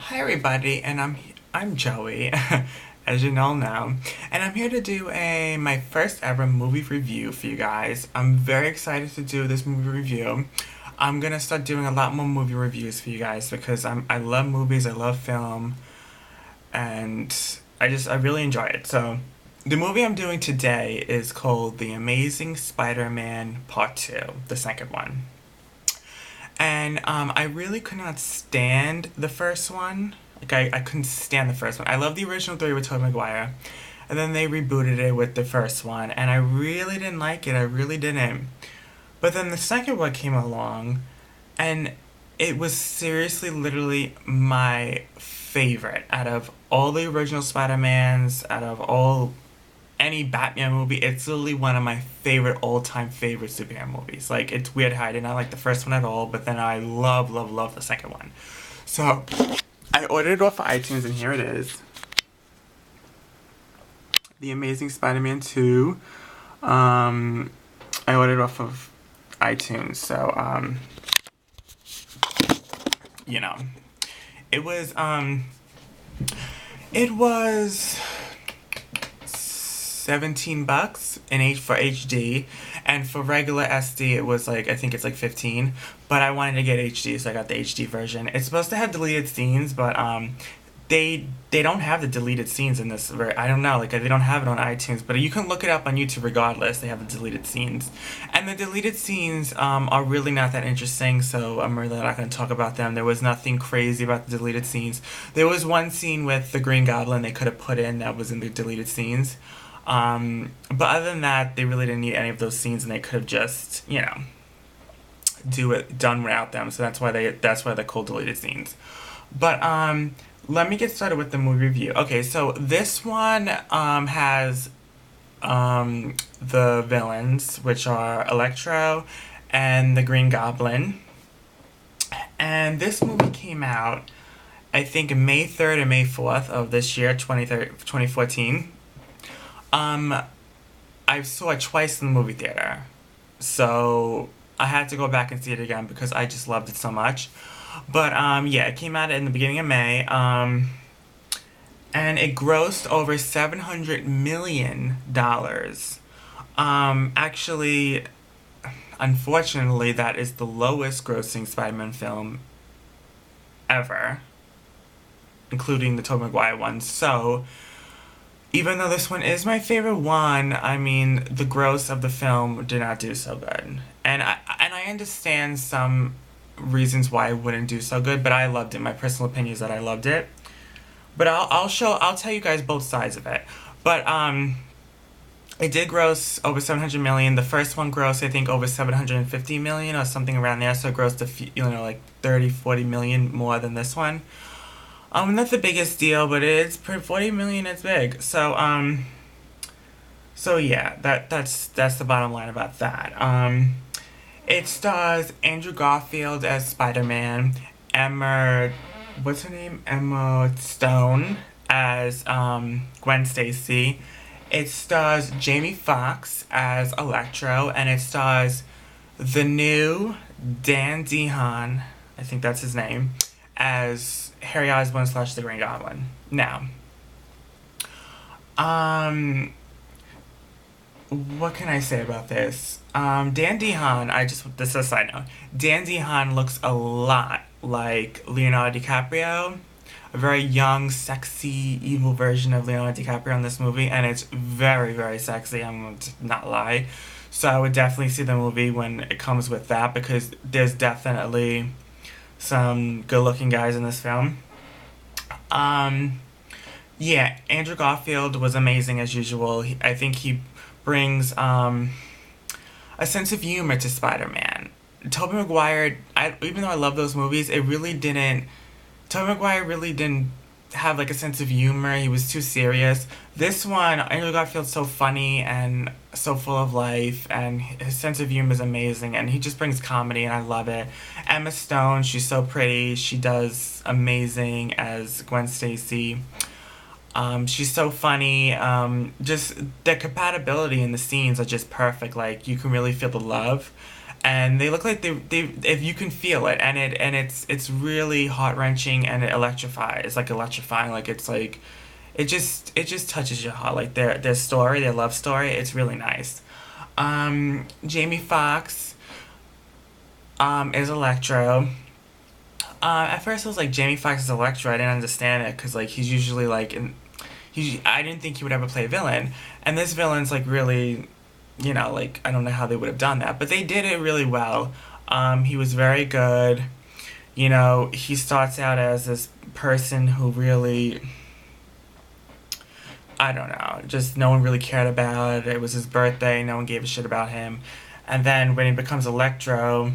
Hi everybody, and I'm Joey, as you all know, and I'm here to do my first ever movie review for you guys. I'm very excited to do this movie review. I'm gonna start doing a lot more movie reviews for you guys because I love movies, I love film, and I really enjoy it. So the movie I'm doing today is called The Amazing Spider-Man Part 2, the second one. And I really could not stand the first one. I couldn't stand the first one. I love the original three with Tobey Maguire. And then they rebooted it with the first one. And I really didn't like it. I really didn't. But then the second one came along. And it was seriously, literally my favorite out of all the original Spider-Mans, out of all any Batman movie. It's literally one of my all-time favorite superhero movies. Like, it's weird how I did not like the first one at all, but then I love, love, love the second one. So, I ordered it off of iTunes, and here it is. The Amazing Spider-Man 2. I ordered it off of iTunes, so, you know. It was, it was $17 for HD, and for regular SD it was like, I think it's like 15, but I wanted to get HD, so I got the HD version. It's supposed to have deleted scenes, but they don't have the deleted scenes in this. I don't know, like, they don't have it on iTunes, but you can look it up on YouTube regardless. They have the deleted scenes, and the deleted scenes are really not that interesting, so I'm really not going to talk about them. There was nothing crazy about the deleted scenes. There was one scene with the Green Goblin they could have put in that was in the deleted scenes. But other than that, they really didn't need any of those scenes, and they could have just, done without them. So that's why they're called deleted scenes. But let me get started with the movie review. Okay, so this one has the villains, which are Electro and the Green Goblin. And this movie came out, I think, May 3rd and May 4th of this year, 2014. I saw it twice in the movie theater, so I had to go back and see it again because I just loved it so much. But, yeah, it came out in the beginning of May, and it grossed over $700 million. Actually, unfortunately, that is the lowest grossing Spider-Man film ever, including the Tobey Maguire one, so even though this one is my favorite one, I mean, the gross of the film did not do so good. And I understand some reasons why it wouldn't do so good, but I loved it. My personal opinion is that I loved it. But I'll tell you guys both sides of it. But it did gross over 700 million. The first one grossed, I think, over 750 million or something around there. So it grossed like 30, 40 million more than this one. Not the biggest deal, but it's 40 million. It's big. So yeah, that's the bottom line about that. It stars Andrew Garfield as Spider-Man, what's her name? Emma Stone as Gwen Stacy. It stars Jamie Foxx as Electro, and it stars the new Dan DeHaan, I think that's his name, as Harry Osborn / the Green Goblin. Now, what can I say about this? Dan DeHaan, this is a side note. Dan DeHaan looks a lot like Leonardo DiCaprio. A very young, sexy, evil version of Leonardo DiCaprio in this movie, and it's very, very sexy, I'm going to not lie. So I would definitely see the movie when it comes with that, because there's definitely some good-looking guys in this film. Yeah, Andrew Garfield was amazing as usual. I think he brings a sense of humor to Spider-Man. Tobey Maguire, even though I love those movies, Tobey Maguire really didn't have like a sense of humor. He was too serious. This one, Andrew Garfield's so funny and so full of life, and his sense of humor is amazing, and he just brings comedy, and I love it. Emma Stone, she's so pretty. She does amazing as Gwen Stacy. She's so funny. Just the compatibility in the scenes are just perfect. Like, you can really feel the love. and they look like they if you can feel it, and it's really heart wrenching, and it electrifies. It's like electrifying, like it's like it just touches your heart, like their story, their love story. It's really nice. Jamie Foxx is Electro. At first I was like, Jamie Foxx is Electro. I didn't understand it because like he's usually like I didn't think he would ever play a villain, and this villain's like really, like I don't know how they would have done that, but they did it really well. He was very good. He starts out as this person who really, I don't know, just no one really cared about. It was his birthday, no one gave a shit about him. And then when he becomes Electro,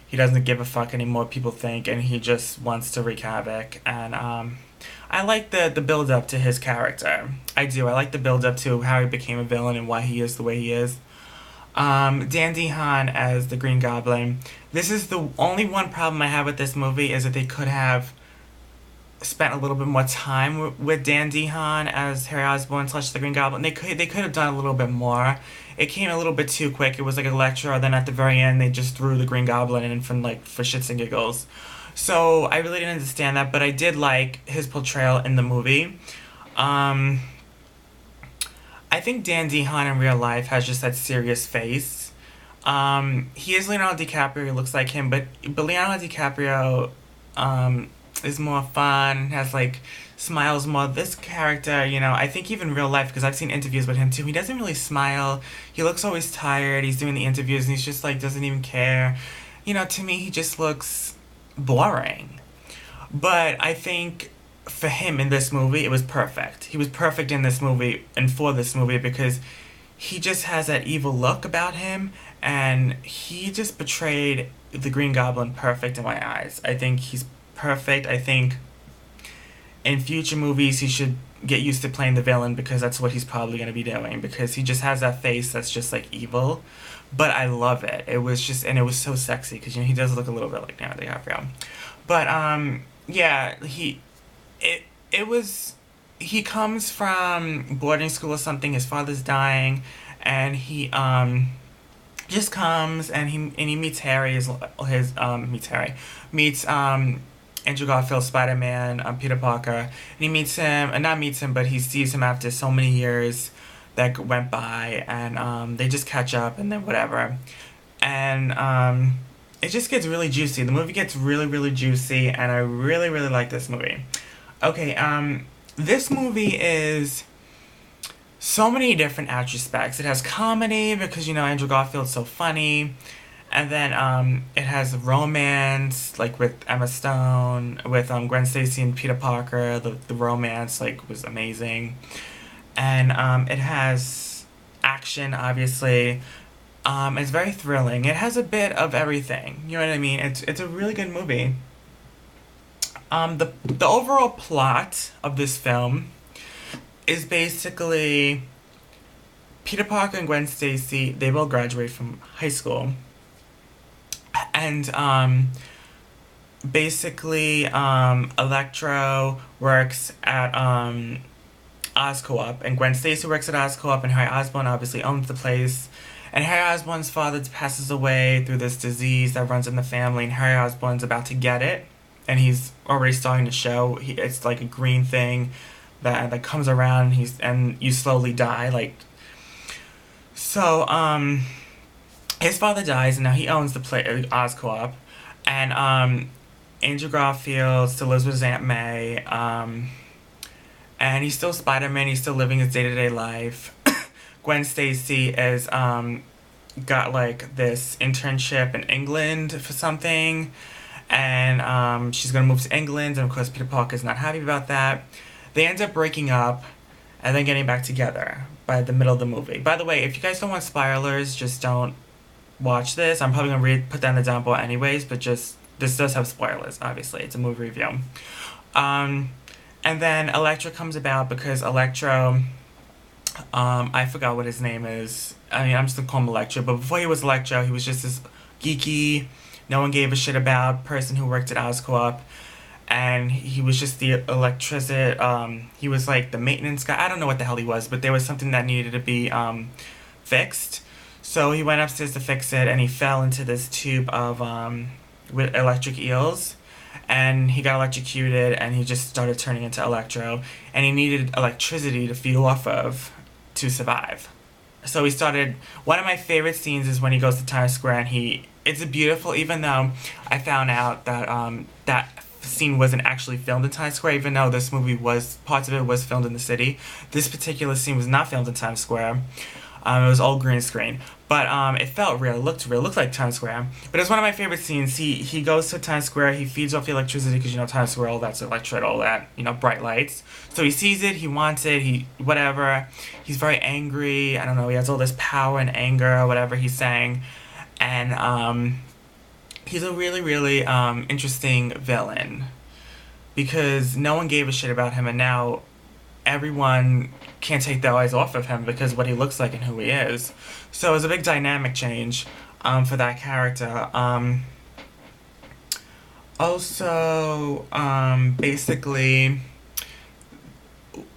he doesn't give a fuck anymore, people think, and he just wants to wreak havoc. And I like the build up to his character. I do. I like the build up to how he became a villain and why he is the way he is. Dan DeHaan as the Green Goblin. This is the only one problem I have with this movie is that they could have spent a little bit more time with Dan DeHaan as Harry Osborn / the Green Goblin. They could have done a little bit more. It came a little bit too quick. It was like a lecture, then at the very end they just threw the Green Goblin in for shits and giggles. So I really didn't understand that, but I did like his portrayal in the movie. I think Dan DeHaan in real life has just that serious face. He is Leonardo DiCaprio. He looks like him, but Leonardo DiCaprio is more fun. Has like smiles more. This character, I think even real life, because I've seen interviews with him too. He doesn't really smile. He looks always tired. He's doing the interviews and he's just like doesn't even care. To me, he just looks boring. But I think for him in this movie, it was perfect. He was perfect in this movie and for this movie because he just has that evil look about him, and he just portrayed the Green Goblin perfect in my eyes. I think he's perfect. I think in future movies he should get used to playing the villain because that's what he's probably going to be doing because he just has that face that's just like evil. But I love it. It was so sexy because he does look a little bit like Leonardo DiCaprio. But yeah, he comes from boarding school or something. His father's dying, and he just comes and he meets Harry. Meets Andrew Garfield, Spider-Man, Peter Parker, and he meets him, and not meets him, but he sees him after so many years that went by, and they just catch up, and then whatever, and it just gets really juicy. The movie gets really, really juicy, and I really, really like this movie. Okay, this movie is so many different aspects. It has comedy because Andrew Garfield's so funny, and then it has romance like with Emma Stone, with Gwen Stacy and Peter Parker. The romance like was amazing, and it has action obviously. It's very thrilling. It has a bit of everything. You know what I mean? It's a really good movie. The overall plot of this film is basically Peter Parker and Gwen Stacy. They both graduate from high school, and basically Electro works at Oscorp, and Gwen Stacy works at Oscorp, and Harry Osborn obviously owns the place. And Harry Osborn's father passes away through this disease that runs in the family, and Harry Osborn's about to get it, and he's already starting to show. It's like a green thing that comes around, and you slowly die. Like so, his father dies, and now he owns the Oscorp, and Andrew Garfield still lives with his Aunt May, and he's still Spider-Man. He's still living his day-to-day life. Gwen Stacy is got like this internship in England for something, and she's gonna move to England, and of course Peter Parker's not happy about that. They end up breaking up and then getting back together by the middle of the movie. By the way, if you guys don't want spoilers, just don't watch this. I'm probably gonna put that in the down below anyways, but just this does have spoilers. Obviously, it's a movie review. And then Electro comes about because Electro. I forgot what his name is. I mean, I'm just gonna call him Electro. But before he was Electro, he was just this geeky, no one gave a shit about person who worked at Oscorp, and he was just the electricity. He was like the maintenance guy. I don't know what the hell he was, but there was something that needed to be fixed. So he went upstairs to fix it, and he fell into this tube of with electric eels, and he got electrocuted, and he just started turning into Electro, and he needed electricity to feed off of to survive. So he started. One of my favorite scenes is when he goes to Times Square, and he. It's a beautiful, even though I found out that that scene wasn't actually filmed in Times Square, even though this movie was parts of it was filmed in the city. This particular scene was not filmed in Times Square. It was all green screen, but it felt real. It looked real. It looked like Times Square. But it's one of my favorite scenes. He goes to Times Square. He feeds off the electricity because Times Square, all that's electric, all that bright lights. So he sees it. He wants it. He whatever. He's very angry. I don't know. He has all this power and anger, whatever he's saying, and he's a really really interesting villain because no one gave a shit about him, and now everyone can't take their eyes off of him because of what he looks like and who he is. So it's a big dynamic change for that character. Also, basically,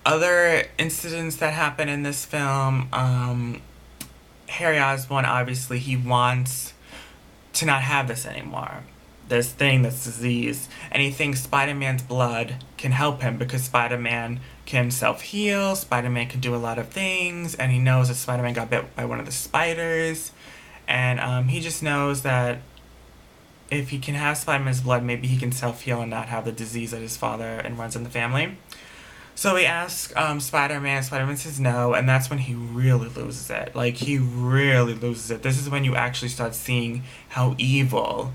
other incidents that happen in this film, Harry Osborn, obviously, he wants to not have this anymore. This thing, this disease. And he thinks Spider-Man's blood can help him because Spider-Man can self-heal, Spider-Man can do a lot of things, and he knows that Spider-Man got bit by one of the spiders. And he just knows that if he can have Spider-Man's blood, maybe he can self-heal and not have the disease that his father and runs in the family. So he asks Spider-Man. Spider-Man says no, and that's when he really loses it. Like, he really loses it. This is when you actually start seeing how evil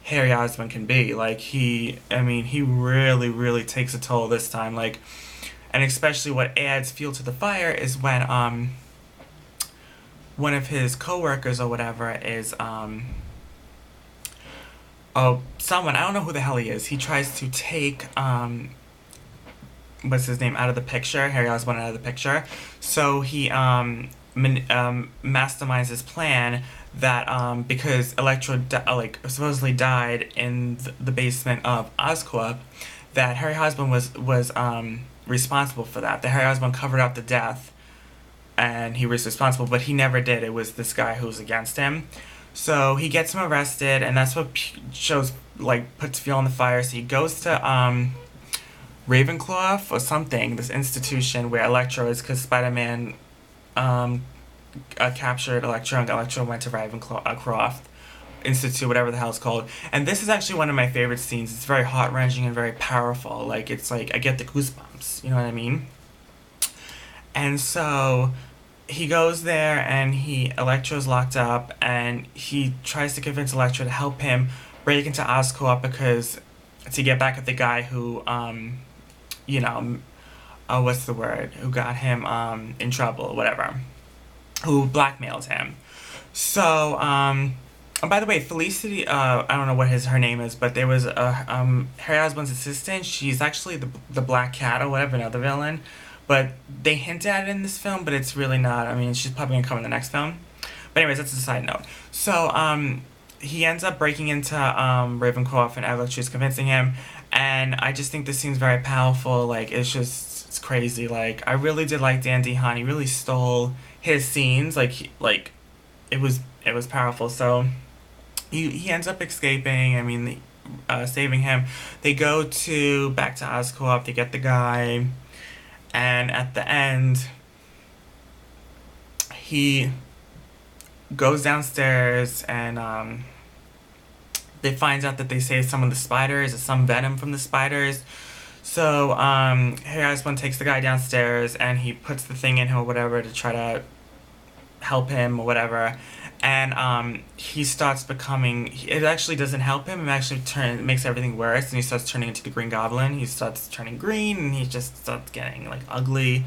Harry Osborn can be. Like, he really, really takes a toll this time. Like, and especially what adds fuel to the fire is when one of his coworkers or whatever is someone, I don't know who the hell he is. He tries to take what's his name out of the picture, Harry Osborn out of the picture. So he masterminds his plan that because Electro supposedly died in the basement of Oscorp, that Harry Osborn was responsible for that. That Harry Osborn covered up the death, and he was responsible, but he never did. It was this guy who was against him. So he gets him arrested, and that's what puts fuel on the fire. So he goes to Ravenclaw or something, this institution where Electro is, because Spider-Man captured Electro, and Electro went to Ravenclaw Institute, whatever the hell it's called. And this is actually one of my favorite scenes. It's very heart-wrenching and very powerful. Like, it's like, I get the goosebumps, you know what I mean? And so he goes there, and Electro's locked up, and he tries to convince Electro to help him break into Oscorp because to get back at the guy who what's the word? Who got him in trouble, whatever. Who blackmailed him. So, and by the way, Felicity, I don't know what her name is, but there was Harry Osborn's assistant. She's actually the Black Cat or whatever, another villain. But they hint at it in this film, but it's really not. I mean, she's probably going to come in the next film. But anyways, that's a side note. So, he ends up breaking into Ravenclaw, and Electro's convincing him. And I just think this scene's very powerful. Like, it's crazy. Like, I really did like Dan DeHaan. He really stole his scenes. Like, it was powerful. So he ends up escaping. I mean, saving him. They go back to Oscorp. They get the guy. And at the end, he goes downstairs, and they find out that they saved some of the spiders, or some venom from the spiders. So Harry Osborn takes the guy downstairs, and he puts the thing in him or whatever to try to help him or whatever. And he starts becoming. It actually doesn't help him. It actually makes everything worse, and he starts turning into the Green Goblin. He starts turning green, and he just starts getting like ugly.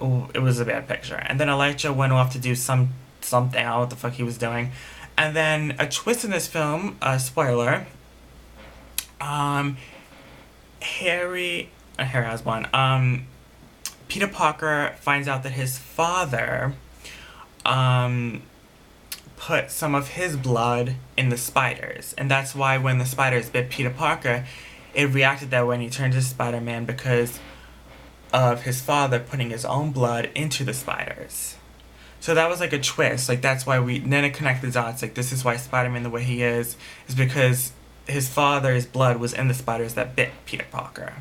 Ooh, it was a bad picture. And then Electro went off to do something. I don't know what the fuck he was doing. And then a twist in this film. Spoiler. Harry Osborn. Peter Parker finds out that his father put some of his blood in the spiders. And that's why when the spiders bit Peter Parker, it reacted that way and he turned to Spider-Man because of his father putting his own blood into the spiders. So that was like a twist. Like that's why we then it connected the dots. Like this is why Spider-Man the way he is because his father's blood was in the spiders that bit Peter Parker.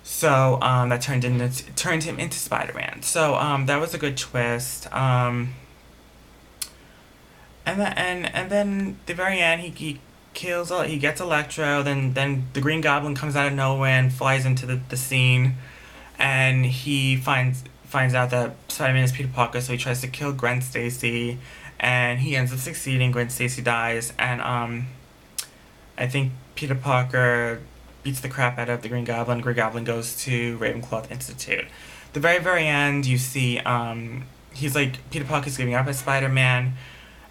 So that turned him into Spider-Man. So that was a good twist. And then the very end he kills he gets Electro. Then the Green Goblin comes out of nowhere and flies into the scene, and he finds out that Spider-Man is Peter Parker. So he tries to kill Gwen Stacy, and he ends up succeeding. Gwen Stacy dies, and I think Peter Parker beats the crap out of the Green Goblin. Green Goblin goes to Ravenclaw Institute. The very end, you see he's like Peter Parker's giving up as Spider-Man,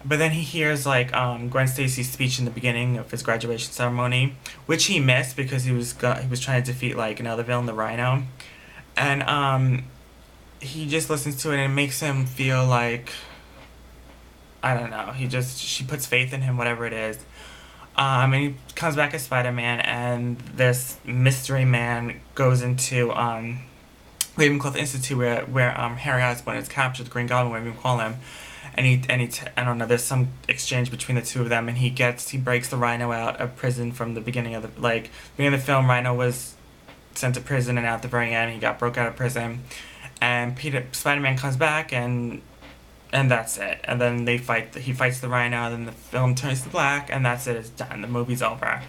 but then he hears like Gwen Stacy's speech in the beginning of his graduation ceremony, which he missed because he was trying to defeat like another villain, the Rhino, and he just listens to it and it makes him feel like I don't know. She puts faith in him, whatever it is. And he comes back as Spider-Man, and this mystery man goes into Ravenclaw Institute where Harry Osborn is captured, the Green Goblin, whatever you call him, I don't know. There's some exchange between the two of them, and he breaks the Rhino out of prison from the beginning of the film. Rhino was sent to prison, and at the very end, he got broke out of prison, and Spider-Man comes back and that's it. And then he fights the Rhino, and then the film turns to black, and that's it, it's done. The movie's over.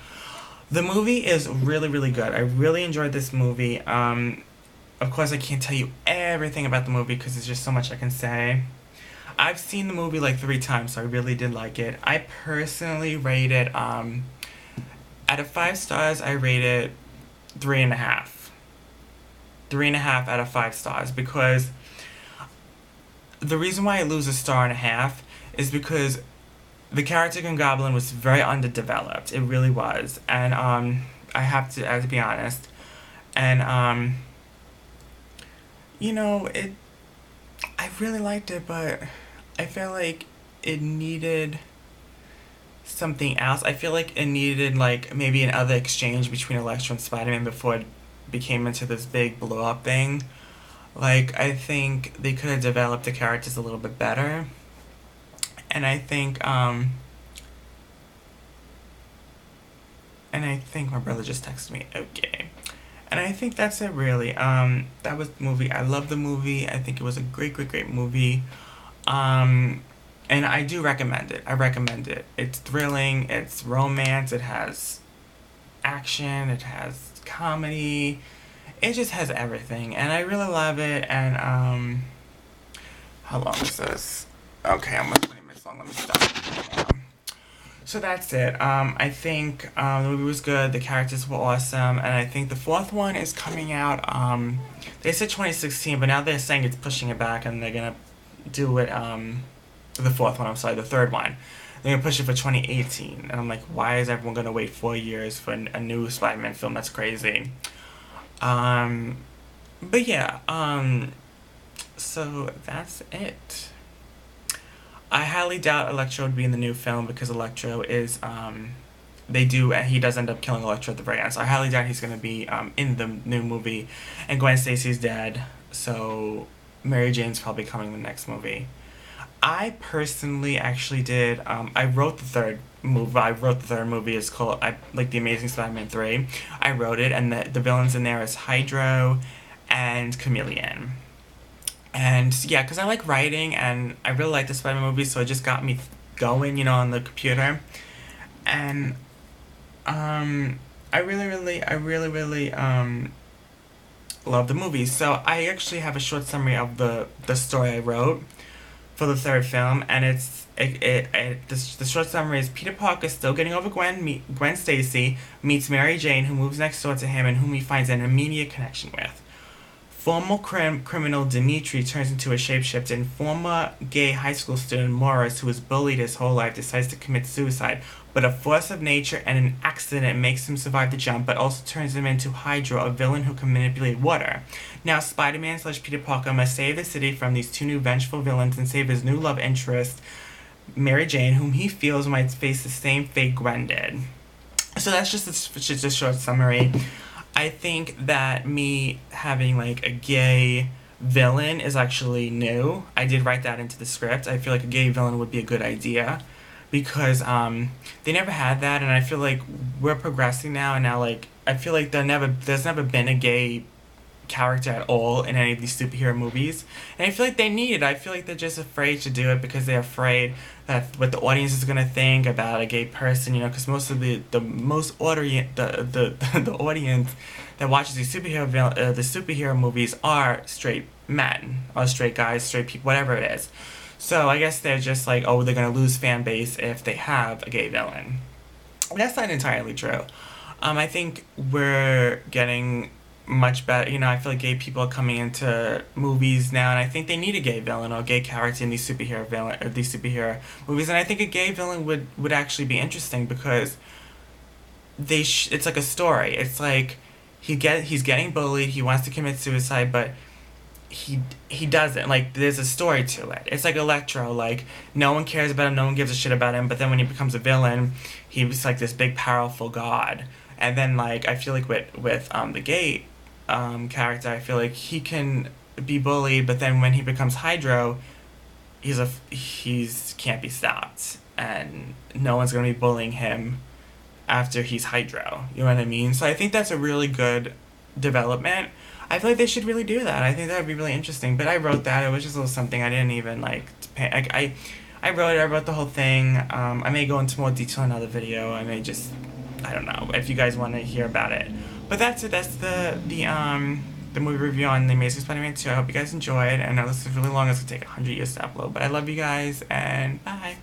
The movie is really, really good. I really enjoyed this movie. Of course, I can't tell you everything about the movie because there's just so much I can say. I've seen the movie like 3 times, so I really did like it. I personally rate it, out of 5 stars, I rate it 3.5. 3.5 out of 5 stars, because the reason why I lose 1.5 stars is because the character Green Goblin was very underdeveloped. It really was, and I have to be honest, and I really liked it, but I feel like it needed something else. I feel like it needed like maybe another exchange between Electro and Spider-Man before it became into this big blow up thing. Like, I think they could have developed the characters a little bit better. And I think my brother just texted me. Okay. And I think that's it, really. That was the movie. I love the movie. I think it was a great, great, great movie. And I do recommend it. I recommend it. It's thrilling. It's romance. It has action. It has comedy. It just has everything, and I really love it. And how long is this? Okay, I'm 20 minutes long. Let me stop. So that's it. I think the movie was good. The characters were awesome, and I think the 4th one is coming out. They said 2016, but now they're saying it's pushing it back, and they're gonna do it. The 4th one. I'm sorry, the 3rd one. They're gonna push it for 2018, and I'm like, why is everyone gonna wait 4 years for a new Spider-Man film? That's crazy. But yeah, so that's it. I highly doubt Electro would be in the new film because Electro is, he does end up killing Electro at the very end, so I highly doubt he's gonna be, in the new movie, and Gwen Stacy's dead, so Mary Jane's probably coming in the next movie. I personally actually did, I wrote the third movie. It's called, The Amazing Spiderman 3. I wrote it, and the villains in there is Hydro and Chameleon. And yeah, because I like writing, and I really like the Spider-Man movie, so it just got me going, on the computer. And I really love the movie. So I actually have a short summary of the story I wrote for the 3rd film, and the short summary is Peter Parker, still getting over Gwen Stacy, meets Mary Jane, who moves next door to him and whom he finds an immediate connection with. Former criminal Dimitri turns into a shapeshifter, and former gay high school student Morris, who was bullied his whole life, decides to commit suicide, but a force of nature and an accident makes him survive the jump, but also turns him into Hydra, a villain who can manipulate water. Now, Spider-Man/Peter Parker must save the city from these 2 new vengeful villains and save his new love interest, Mary Jane, whom he feels might face the same fate Gwen did. So that's just a short summary. I think that me having like a gay villain is actually new. I did write that into the script. I feel like a gay villain would be a good idea because they never had that, and I feel like we're progressing now, and now like I feel like there's never been a gay character at all in any of these superhero movies. And I feel like they need it. I feel like they're just afraid to do it because they're afraid that what the audience is gonna think about a gay person. You know, because most of the most audience the audience that watches the superhero movies are straight men or straight guys, straight people, whatever it is. So I guess they're just like, oh, they're gonna lose fan base if they have a gay villain. And that's not entirely true. I think we're getting much better. You know, I feel like gay people are coming into movies now, and I think they need a gay villain or a gay character in these superhero movies. And I think a gay villain would actually be interesting because it's like a story. It's like he's getting bullied. He wants to commit suicide, but he doesn't. Like there's a story to it. It's like Electro. Like no one cares about him. No one gives a shit about him. But then when he becomes a villain, he's like this big powerful god. And then like I feel like with the gay character, I feel like he can be bullied, but then when he becomes Hydro, he's can't be stopped, and no one's gonna be bullying him after he's Hydro. You know what I mean? So I think that's a really good development. I feel like they should really do that. I think that would be really interesting. But I wrote that. It was just a little something I didn't even like. I wrote it. I wrote the whole thing. I may go into more detail in another video. I may just, I don't know if you guys want to hear about it. But that's it. That's the movie review on The Amazing Spider-Man 2. I hope you guys enjoyed. I know this is really long. It's going to take 100 years to upload. But I love you guys, and bye.